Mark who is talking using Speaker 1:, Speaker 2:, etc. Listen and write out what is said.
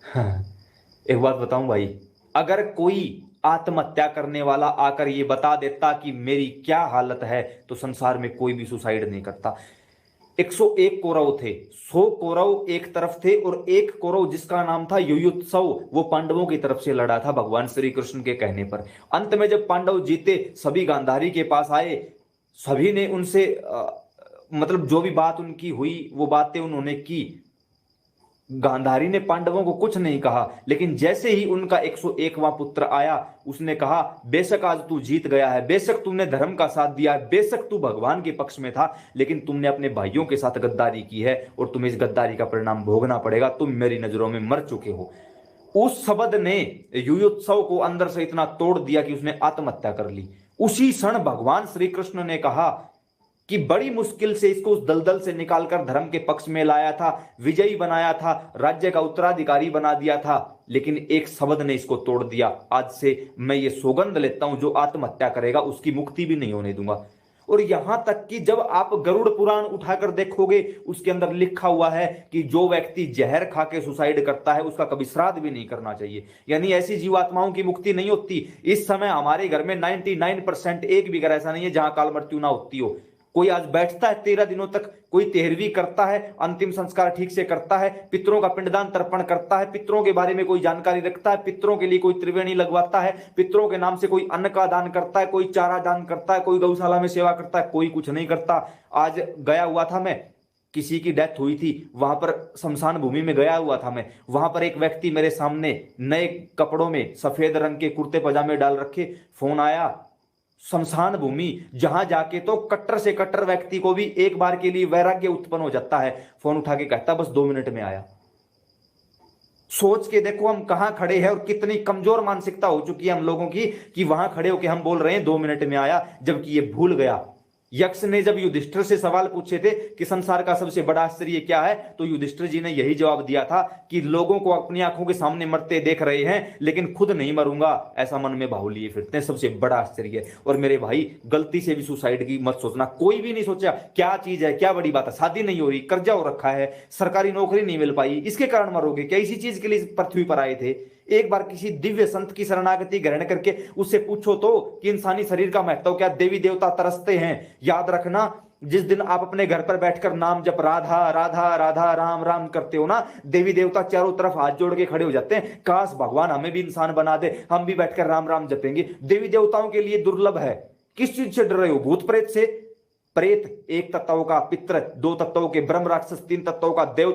Speaker 1: हाँ, एक बात बताऊं भाई, अगर कोई आत्महत्या करने वाला आकर ये बता देता कि मेरी क्या हालत है, तो संसार में कोई भी सुसाइड नहीं करता। 101 कौरव थे, 100 कौरव एक तरफ थे और एक कौरव जिसका नाम था युयुत्सव, वो पांडवों की तरफ से लड़ा था भगवान श्री कृष्ण के कहने पर। अंत में जब पांडव जीते, सभी गांधारी के पास आए, सभी ने उनसे मतलब जो भी बात उनकी हुई वो बातें उन्होंने की। गांधारी ने पांडवों को कुछ नहीं कहा, लेकिन जैसे ही उनका 101वां पुत्र आया, उसने कहा बेशक आज तू जीत गया है, बेशक तुमने धर्म का साथ दिया है, बेशक तू भगवान के पक्ष में था, लेकिन तुमने अपने भाइयों के साथ गद्दारी की है और तुम्हें इस गद्दारी का परिणाम भोगना पड़ेगा, तुम मेरी नजरों में मर चुके हो। उस शब्द ने युयुत्सव को अंदर से इतना तोड़ दिया कि उसने आत्महत्या कर ली। उसी क्षण भगवान श्री कृष्ण ने कहा कि बड़ी मुश्किल से इसको उस दलदल से निकालकर धर्म के पक्ष में लाया था, विजयी बनाया था, राज्य का उत्तराधिकारी बना दिया था, लेकिन एक शब्द ने इसको तोड़ दिया। आज से मैं ये सौगंध लेता हूं, जो आत्महत्या करेगा उसकी मुक्ति भी नहीं होने दूंगा। और यहां तक कि जब आप गरुड़ पुराण उठाकर देखोगे, उसके अंदर लिखा हुआ है कि जो व्यक्ति जहर खा के सुसाइड करता है उसका कभी श्राद्ध भी नहीं करना चाहिए, यानी ऐसी जीवात्माओं की मुक्ति नहीं होती। इस समय हमारे घर में 99% एक भी घर ऐसा नहीं है जहां काल मृत्यु ना होती हो। कोई आज बैठता है 13 दिनों तक, कोई 13वीं करता है, अंतिम संस्कार ठीक से करता है, पितरों का पिंडदान तर्पण करता है, पितरों के बारे में कोई जानकारी रखता है, पितरों के लिए कोई त्रिवेणी लगवाता है, पितरों के नाम से कोई अन्न का दान करता है, कोई चारा दान करता है, कोई गौशाला में सेवा करता है, कोई कुछ नहीं करता। आज गया हुआ था मैं, किसी की डेथ हुई थी, वहां पर शमशान भूमि में गया हुआ था मैं, वहां पर एक व्यक्ति मेरे सामने नए कपड़ों में, सफेद रंग के कुर्ते पजामे डाल रखे, फोन आया। शमशान भूमि जहां जाके तो कट्टर से कट्टर व्यक्ति को भी एक बार के लिए वैराग्य उत्पन्न हो जाता है, फोन उठा के कहता बस 2 मिनट में आया। सोच के देखो हम कहां खड़े हैं और कितनी कमजोर मानसिकता हो चुकी है हम लोगों की, कि वहां खड़े होके हम बोल रहे हैं 2 मिनट में आया, जबकि ये भूल गया। यक्ष ने जब युधिष्ठिर से सवाल पूछे थे कि संसार का सबसे बड़ा आश्चर्य क्या है, तो युधिष्ठिर जी ने यही जवाब दिया था कि लोगों को अपनी आंखों के सामने मरते देख रहे हैं, लेकिन खुद नहीं मरूंगा, ऐसा मन में भाव लिए फिरते हैं, सबसे बड़ा आश्चर्य है। और मेरे भाई, गलती से भी सुसाइड की मत सोचना। कोई भी नहीं सोचा, क्या चीज है, क्या बड़ी बात है, शादी नहीं हो रही, कर्जा हो रखा है, सरकारी नौकरी नहीं मिल पाई, इसके कारण मरोगे क्या? इसी चीज के लिए पृथ्वी पर आए थे। एक बार किसी दिव्य संत की शरणागति ग्रहण करके उससे पूछो तो कि इंसानी शरीर का महत्व क्या, देवी देवता तरसते हैं। याद रखना, जिस दिन आप अपने घर पर बैठकर नाम जप राधा राधा राधा राम राम करते हो ना, देवी देवता चारों तरफ हाथ जोड़ के खड़े हो जाते हैं, काश भगवान हमें भी इंसान बना दे, हम भी बैठकर राम राम जपेंगे। देवी देवताओं के लिए दुर्लभ है। किस चीज से डर रहे हो? भूत प्रेत से? प्रेत एक तत्वों का, पितृ दो तत्वों के, ब्रह्म राक्षस तीन तत्वों का, देवता